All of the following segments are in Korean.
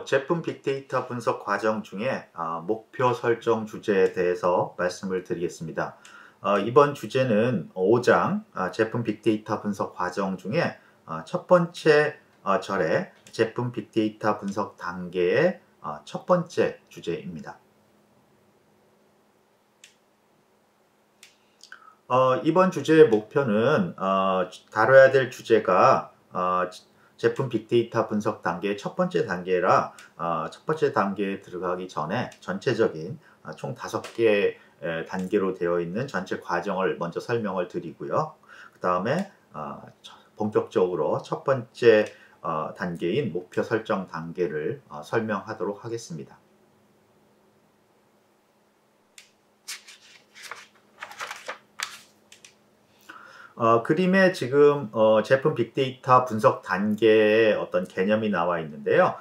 제품 빅데이터 분석 과정 중에 목표 설정 주제에 대해서 말씀을 드리겠습니다. 이번 주제는 5장 제품 빅데이터 분석 과정 중에 첫 번째 절의 제품 빅데이터 분석 단계의 첫 번째 주제입니다. 이번 주제의 목표는 다뤄야 될 주제가 제품 빅데이터 분석 단계의 첫 번째 단계라 첫 번째 단계에 들어가기 전에 전체적인 총 5개 단계로 되어 있는 전체 과정을 먼저 설명을 드리고요. 그 다음에 본격적으로 첫 번째 단계인 목표 설정 단계를 설명하도록 하겠습니다. 그림에 지금 제품 빅데이터 분석 단계의 어떤 개념이 나와 있는데요.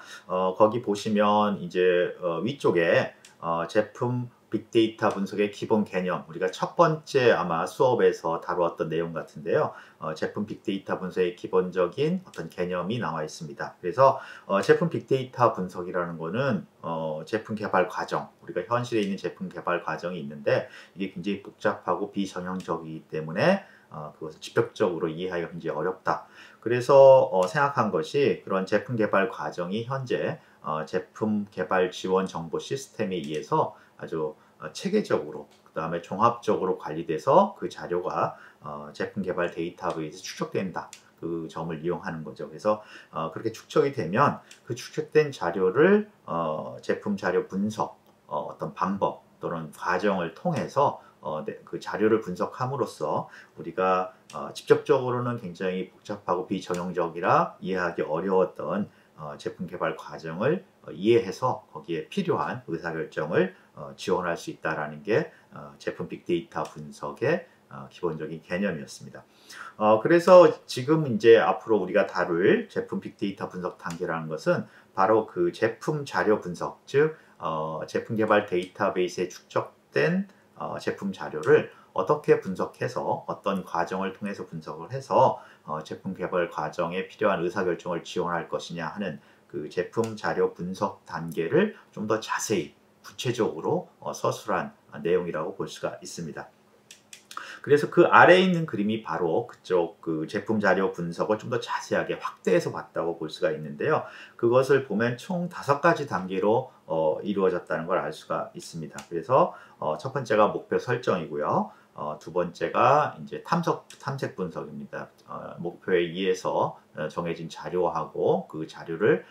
거기 보시면 이제 위쪽에 제품 빅데이터 분석의 기본 개념, 우리가 첫 번째 아마 수업에서 다루었던 내용 같은데요. 제품 빅데이터 분석의 기본적인 어떤 개념이 나와 있습니다. 그래서 제품 빅데이터 분석이라는 거는 제품 개발 과정, 우리가 현실에 있는 제품 개발 과정이 있는데 이게 굉장히 복잡하고 비정형적이기 때문에 그것을 직접적으로 이해하기가 굉장히 어렵다. 그래서 생각한 것이 그런 제품 개발 과정이 현재 제품 개발 지원 정보 시스템에 의해서 아주 체계적으로 그 다음에 종합적으로 관리돼서 그 자료가 제품 개발 데이터베이스에 축적된다. 그 점을 이용하는 거죠. 그래서 그렇게 축적이 되면 그 축적된 자료를 제품 자료 분석 어떤 방법 또는 과정을 통해서 그 자료를 분석함으로써 우리가 직접적으로는 굉장히 복잡하고 비정형적이라 이해하기 어려웠던 제품 개발 과정을 이해해서 거기에 필요한 의사결정을 지원할 수 있다는 게 제품 빅데이터 분석의 기본적인 개념이었습니다. 그래서 지금 이제 앞으로 우리가 다룰 제품 빅데이터 분석 단계라는 것은 바로 그 제품 자료 분석, 즉 제품 개발 데이터베이스에 축적된 제품 자료를 어떻게 분석해서 어떤 과정을 통해서 분석을 해서 제품 개발 과정에 필요한 의사결정을 지원할 것이냐 하는 그 제품 자료 분석 단계를 좀 더 자세히 구체적으로 서술한 내용이라고 볼 수가 있습니다. 그래서 그 아래에 있는 그림이 바로 그쪽 그 제품 자료 분석을 좀 더 자세하게 확대해서 봤다고 볼 수가 있는데요. 그것을 보면 총 5가지 단계로 이루어졌다는 걸 알 수가 있습니다. 그래서 첫 번째가 목표 설정이고요. 두 번째가 이제 탐색 분석입니다. 목표에 의해서 정해진 자료하고 그 자료를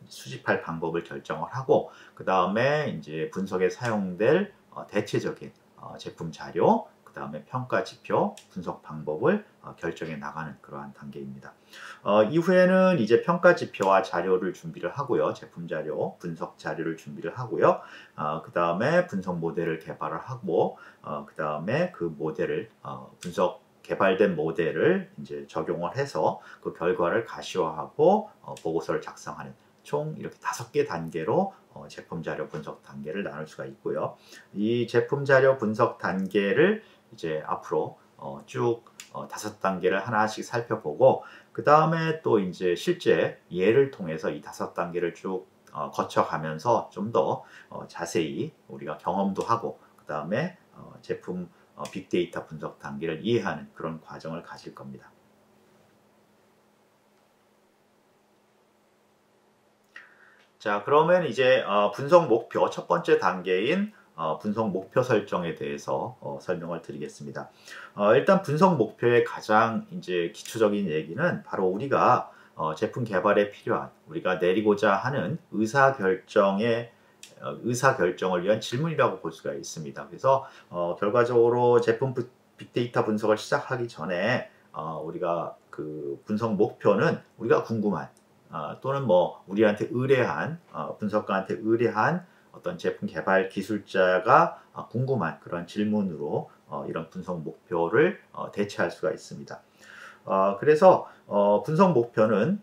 수집할 방법을 결정을 하고 그 다음에 이제 분석에 사용될 대체적인 제품 자료, 그 다음에 평가 지표, 분석 방법을 결정해 나가는 그러한 단계입니다. 이후에는 이제 평가 지표와 자료를 준비를 하고요. 제품 자료, 분석 자료를 준비를 하고요. 그 다음에 분석 모델을 개발을 하고, 그 다음에 그 모델을 개발된 모델을 이제 적용을 해서 그 결과를 가시화하고 보고서를 작성하는 총 이렇게 5개 단계로 제품 자료 분석 단계를 나눌 수가 있고요. 이 제품 자료 분석 단계를 이제 앞으로 쭉 5단계를 하나씩 살펴보고 그 다음에 또 이제 실제 예를 통해서 이 5단계를 쭉 거쳐가면서 좀 더 자세히 우리가 경험도 하고 그 다음에 제품 빅데이터 분석 단계를 이해하는 그런 과정을 가질 겁니다. 자, 그러면 이제 분석 목표 첫 번째 단계인 분석 목표 설정에 대해서 설명을 드리겠습니다. 일단 분석 목표의 가장 이제 기초적인 얘기는 바로 우리가 제품 개발에 필요한 우리가 내리고자 하는 의사결정을 위한 질문이라고 볼 수가 있습니다. 그래서 결과적으로 제품 빅데이터 분석을 시작하기 전에 우리가 그 분석 목표는 우리가 궁금한 또는 뭐 우리한테 의뢰한 분석가한테 의뢰한 어떤 제품 개발 기술자가 궁금한 그런 질문으로 이런 분석 목표를 대체할 수가 있습니다. 그래서 분석 목표는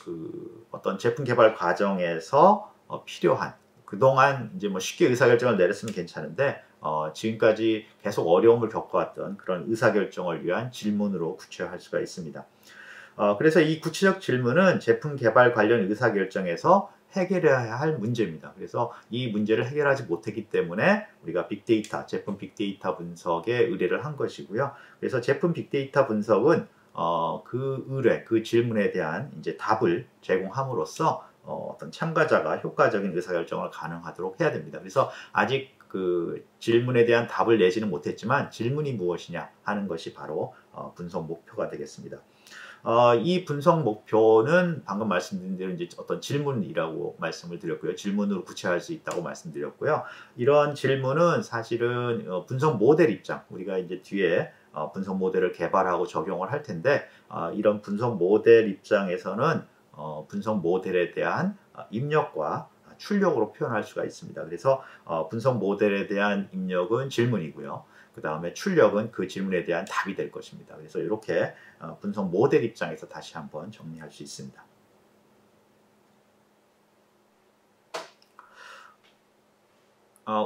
그 어떤 제품 개발 과정에서 필요한 그동안 이제 뭐 쉽게 의사결정을 내렸으면 괜찮은데 지금까지 계속 어려움을 겪어왔던 그런 의사결정을 위한 질문으로 구체화할 수가 있습니다. 그래서 이 구체적 질문은 제품 개발 관련 의사결정에서 해결해야 할 문제입니다. 그래서 이 문제를 해결하지 못했기 때문에 우리가 빅데이터, 제품 빅데이터 분석에 의뢰를 한 것이고요. 그래서 제품 빅데이터 분석은 그 의뢰, 그 질문에 대한 이제 답을 제공함으로써 어떤 참가자가 효과적인 의사결정을 가능하도록 해야 됩니다. 그래서 아직 그 질문에 대한 답을 내지는 못했지만 질문이 무엇이냐 하는 것이 바로 분석 목표가 되겠습니다. 이 분석 목표는 방금 말씀드린 대로 이제 어떤 질문이라고 말씀을 드렸고요. 질문으로 구체화할 수 있다고 말씀드렸고요. 이런 질문은 사실은 분석 모델 입장, 우리가 이제 뒤에 분석 모델을 개발하고 적용을 할 텐데 이런 분석 모델 입장에서는 분석 모델에 대한 입력과 출력으로 표현할 수가 있습니다. 그래서 분석 모델에 대한 입력은 질문이고요. 그 다음에 출력은 그 질문에 대한 답이 될 것입니다. 그래서 이렇게 분석 모델 입장에서 다시 한번 정리할 수 있습니다.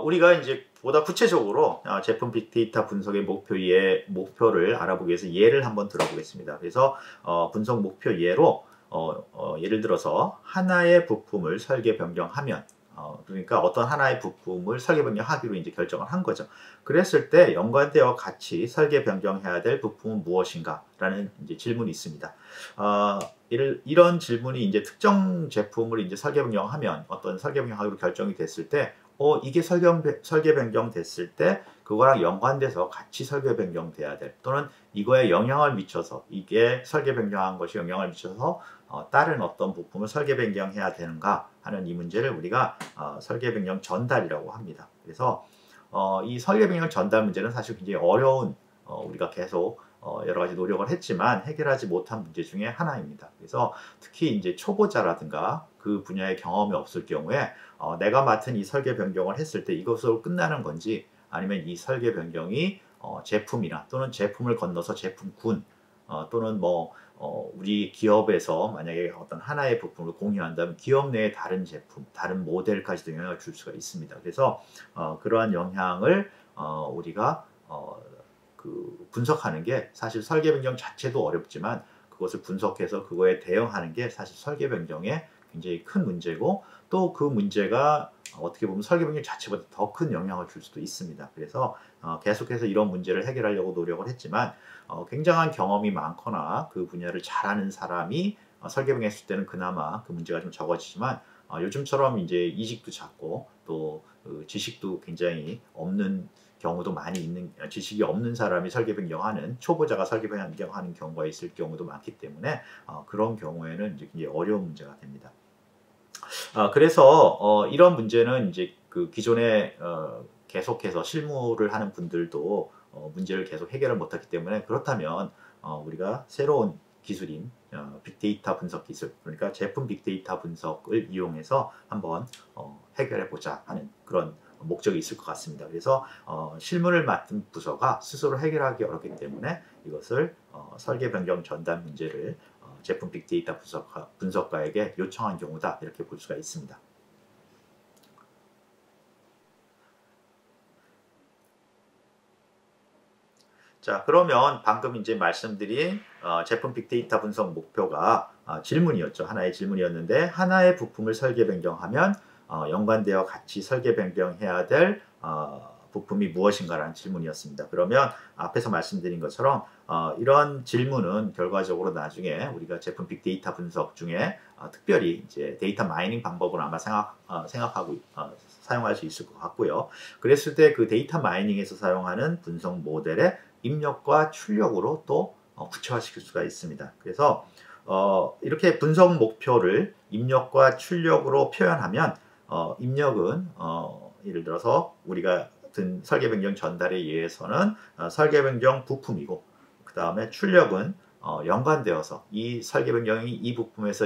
우리가 이제 보다 구체적으로 제품 빅데이터 분석의 목표를 알아보기 위해서 예를 한번 들어보겠습니다. 그래서 분석 목표 예로 예를 들어서 하나의 부품을 설계 변경하면 그러니까 어떤 하나의 부품을 설계 변경하기로 이제 결정을 한 거죠. 그랬을 때 연관되어 같이 설계 변경해야 될 부품은 무엇인가라는 이제 질문이 있습니다. 이런 질문이 이제 특정 제품을 이제 설계 변경하면 어떤 설계 변경하기로 결정이 됐을 때 이게 설계 변경 됐을 때 그거랑 연관돼서 같이 설계 변경돼야 될 또는 이거에 영향을 미쳐서 이게 설계 변경한 것이 영향을 미쳐서 다른 어떤 부품을 설계 변경해야 되는가 하는 이 문제를 우리가 설계 변경 전달이라고 합니다. 그래서 이 설계 변경 전달 문제는 사실 굉장히 어려운 우리가 계속 여러 가지 노력을 했지만 해결하지 못한 문제 중에 하나입니다. 그래서 특히 이제 초보자라든가 그 분야의 경험이 없을 경우에 내가 맡은 이 설계 변경을 했을 때 이것으로 끝나는 건지 아니면 이 설계 변경이 제품이나 또는 제품을 건너서 제품군 또는 뭐 우리 기업에서 만약에 어떤 하나의 부품을 공유한다면 기업 내의 다른 제품, 다른 모델까지도 영향을 줄 수가 있습니다. 그래서 그러한 영향을 우리가 그 분석하는 게 사실 설계 변경 자체도 어렵지만 그것을 분석해서 그거에 대응하는 게 사실 설계 변경의 굉장히 큰 문제고 또 그 문제가 어떻게 보면 설계 변경 자체보다 더 큰 영향을 줄 수도 있습니다. 그래서 계속해서 이런 문제를 해결하려고 노력을 했지만 굉장한 경험이 많거나 그 분야를 잘하는 사람이 설계 변경했을 때는 그나마 그 문제가 좀 적어지지만 요즘처럼 이제 이직도 작고 또 지식도 굉장히 없는 경우도 많이 있는 지식이 없는 사람이 설계 변경하는 초보자가 설계 변경하는 경우가 있을 경우도 많기 때문에 그런 경우에는 이제 굉장히 어려운 문제가 됩니다. 그래서 이런 문제는 이제 그 기존에 계속해서 실무를 하는 분들도 문제를 계속 해결을 못했기 때문에 그렇다면 우리가 새로운 기술인 빅데이터 분석 기술, 그러니까 제품 빅데이터 분석을 이용해서 한번 해결해 보자 하는 그런 목적이 있을 것 같습니다. 그래서 실무를 맡은 부서가 스스로 해결하기 어렵기 때문에 이것을 설계 변경 전담 문제를 제품 빅데이터 분석가에게 요청한 경우다 이렇게 볼 수가 있습니다. 자, 그러면 방금 이제 말씀드린 제품 빅데이터 분석 목표가 질문이었죠. 하나의 질문이었는데 하나의 부품을 설계 변경하면 연관되어 같이 설계 변경해야 될 부품이 무엇인가라는 질문이었습니다. 그러면 앞에서 말씀드린 것처럼 이런 질문은 결과적으로 나중에 우리가 제품 빅데이터 분석 중에 특별히 이제 데이터 마이닝 방법을 아마 생각하고 사용할 수 있을 것 같고요. 그랬을 때 그 데이터 마이닝에서 사용하는 분석 모델의 입력과 출력으로 또 구체화시킬 수가 있습니다. 그래서 이렇게 분석 목표를 입력과 출력으로 표현하면 입력은 예를 들어서 우리가 든 설계 변경 전달에 의해서는 설계 변경 부품이고 그 다음에 출력은 연관되어서 이 설계 변경이 이 부품에서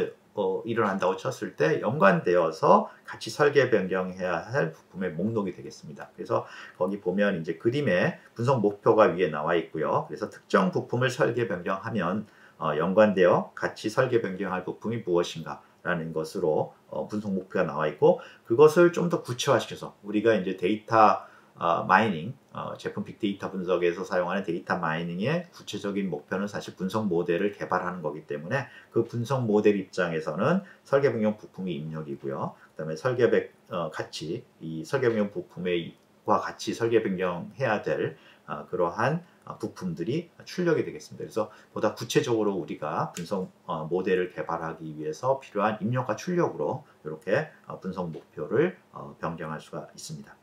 일어난다고 쳤을 때 연관되어서 같이 설계 변경해야 할 부품의 목록이 되겠습니다. 그래서 거기 보면 이제 그림에 분석 목표가 위에 나와 있고요. 그래서 특정 부품을 설계 변경하면 연관되어 같이 설계 변경할 부품이 무엇인가 라는 것으로 분석 목표가 나와 있고, 그것을 좀 더 구체화시켜서 우리가 이제 데이터 마이닝, 제품 빅데이터 분석에서 사용하는 데이터 마이닝의 구체적인 목표는 사실 분석 모델을 개발하는 거기 때문에, 그 분석 모델 입장에서는 설계 변경 부품이 입력이고요. 그다음에 같이 이 설계 변경 부품과 같이 설계 변경해야 될 그러한 부품들이 출력이 되겠습니다. 그래서 보다 구체적으로 우리가 분석 모델을 개발하기 위해서 필요한 입력과 출력으로 이렇게 분석 목표를 변경할 수가 있습니다.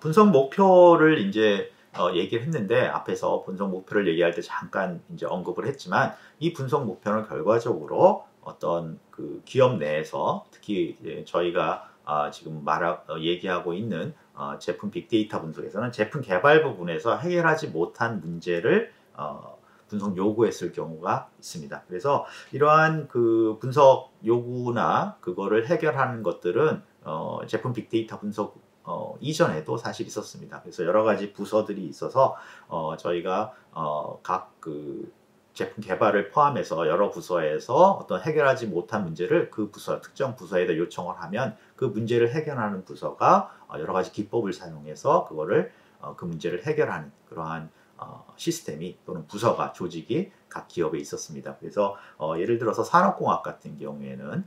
분석 목표를 이제 얘기를 했는데, 앞에서 분석 목표를 얘기할 때 잠깐 이제 언급을 했지만, 이 분석 목표는 결과적으로 어떤 그 기업 내에서 특히 저희가 지금 얘기하고 있는 제품 빅데이터 분석에서는 제품 개발 부분에서 해결하지 못한 문제를 분석 요구했을 경우가 있습니다. 그래서 이러한 그 분석 요구나 그거를 해결하는 것들은 제품 빅데이터 분석 이전에도 사실 있었습니다. 그래서 여러 가지 부서들이 있어서 저희가 각 그 제품 개발을 포함해서 여러 부서에서 어떤 해결하지 못한 문제를 그 부서, 특정 부서에다 요청을 하면 그 문제를 해결하는 부서가 여러 가지 기법을 사용해서 그거를 그 문제를 해결하는 그러한 시스템이 또는 부서가, 조직이 각 기업에 있었습니다. 그래서 예를 들어서 산업공학 같은 경우에는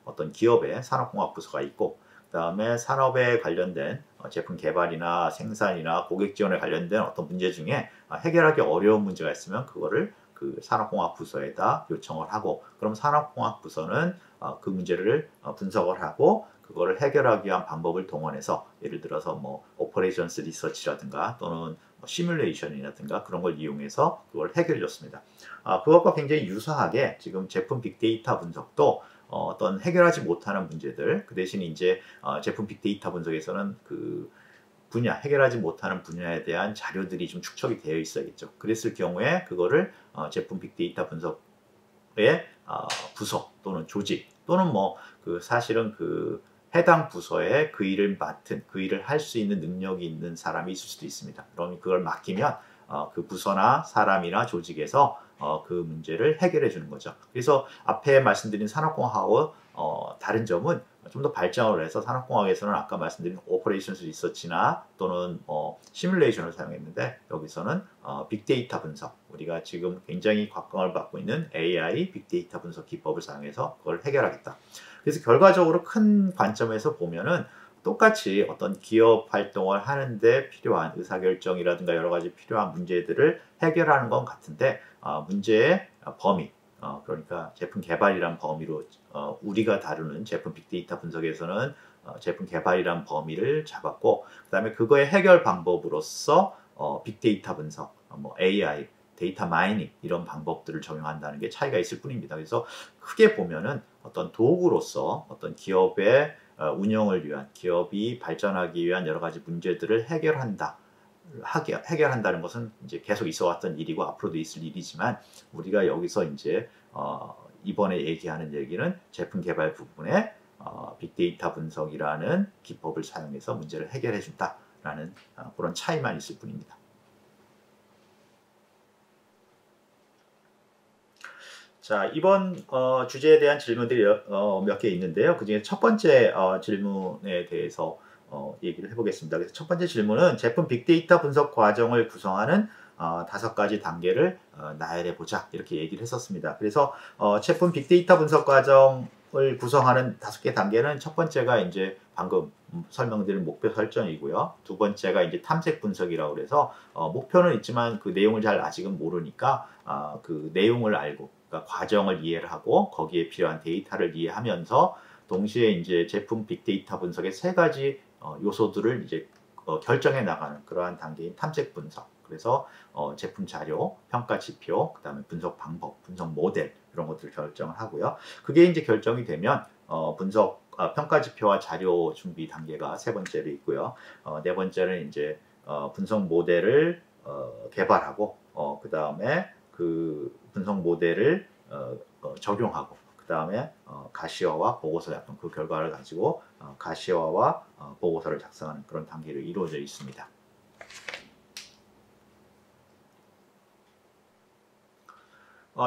어떤 기업에 산업공학 부서가 있고, 그 다음에 산업에 관련된 제품 개발이나 생산이나 고객 지원에 관련된 어떤 문제 중에 해결하기 어려운 문제가 있으면 그거를 그 산업공학 부서에다 요청을 하고, 그럼 산업공학 부서는 그 문제를 분석을 하고 그거를 해결하기 위한 방법을 동원해서, 예를 들어서 뭐 오퍼레이션스 리서치라든가 또는 시뮬레이션이라든가 그런 걸 이용해서 그걸 해결해 줬습니다. 그것과 굉장히 유사하게 지금 제품 빅데이터 분석도 어떤 해결하지 못하는 문제들, 그 대신 이제 제품 빅데이터 분석에서는 그 해결하지 못하는 분야에 대한 자료들이 좀 축적이 되어 있어야겠죠. 그랬을 경우에 그거를 제품 빅데이터 분석의 부서 또는 조직 또는 뭐 그 사실은 그 해당 부서에 그 일을 맡은, 그 일을 할 수 있는 능력이 있는 사람이 있을 수도 있습니다. 그럼 그걸 맡기면 그 부서나 사람이나 조직에서 그 문제를 해결해 주는 거죠. 그래서 앞에 말씀드린 산업공학하고 다른 점은 좀 더 발전을 해서, 산업공학에서는 아까 말씀드린 오퍼레이션스 리서치나 또는 시뮬레이션을 사용했는데, 여기서는 빅데이터 분석, 우리가 지금 굉장히 각광을 받고 있는 AI 빅데이터 분석 기법을 사용해서 그걸 해결하겠다. 그래서 결과적으로 큰 관점에서 보면은 똑같이 어떤 기업 활동을 하는데 필요한 의사결정이라든가 여러 가지 필요한 문제들을 해결하는 건 같은데, 문제의 범위, 그러니까 제품 개발이란 범위로 우리가 다루는 제품 빅데이터 분석에서는 제품 개발이란 범위를 잡았고, 그 다음에 그거의 해결 방법으로서 빅데이터 분석, 뭐 AI, 데이터 마이닝 이런 방법들을 적용한다는 게 차이가 있을 뿐입니다. 그래서 크게 보면은 어떤 도구로서 어떤 기업의 운영을 위한, 기업이 발전하기 위한 여러 가지 문제들을 해결한다는 것은 이제 계속 있어왔던 일이고 앞으로도 있을 일이지만, 우리가 여기서 이제 이번에 얘기하는 얘기는 제품 개발 부분에 빅데이터 분석이라는 기법을 사용해서 문제를 해결해 준다라는 그런 차이만 있을 뿐입니다. 자, 이번 주제에 대한 질문들이 몇 개 있는데요. 그 중에 첫 번째 질문에 대해서 얘기를 해보겠습니다. 그래서 첫 번째 질문은 제품 빅데이터 분석 과정을 구성하는 5가지 단계를 나열해보자, 이렇게 얘기를 했었습니다. 그래서 제품 빅데이터 분석 과정을 구성하는 5개 단계는, 첫 번째가 이제 방금 설명드린 목표 설정이고요. 두 번째가 이제 탐색 분석이라고 그래서 목표는 있지만 그 내용을 잘 아직은 모르니까 그 내용을 알고, 그러니까 과정을 이해를 하고 거기에 필요한 데이터를 이해하면서 동시에 이제 제품 빅데이터 분석의 3가지 요소들을 이제 결정해 나가는 그러한 단계인 탐색 분석. 그래서 제품 자료, 평가 지표, 그 다음에 분석 방법, 분석 모델 이런 것들을 결정을 하고요. 그게 이제 결정이 되면 평가 지표와 자료 준비 단계가 3번째로 있고요. 4번째는 이제 분석 모델을 개발하고 그 다음에 그 분석 모델을 적용하고, 그 다음에 가시화와 보고서 작성, 그 결과를 가지고 가시화와 보고서를 작성하는 그런 단계로 이루어져 있습니다.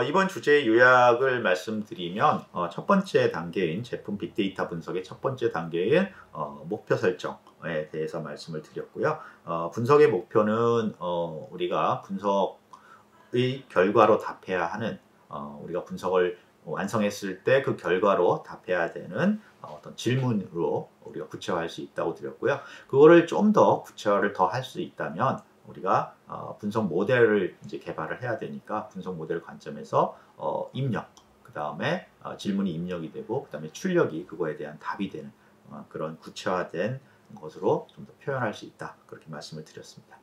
이번 주제의 요약을 말씀드리면 첫 번째 단계인 제품 빅데이터 분석의 첫 번째 단계인 목표 설정에 대해서 말씀을 드렸고요. 분석의 목표는 우리가 분석의 결과로 답해야 하는 우리가 분석을 완성했을 때 그 결과로 답해야 되는 어떤 질문으로 우리가 구체화할 수 있다고 드렸고요. 그거를 좀 더 구체화를 더 할 수 있다면 우리가 분석 모델을 이제 개발을 해야 되니까 분석 모델 관점에서 입력, 그 다음에 질문이 입력이 되고 그 다음에 출력이 그거에 대한 답이 되는 그런 구체화된 것으로 좀 더 표현할 수 있다. 그렇게 말씀을 드렸습니다.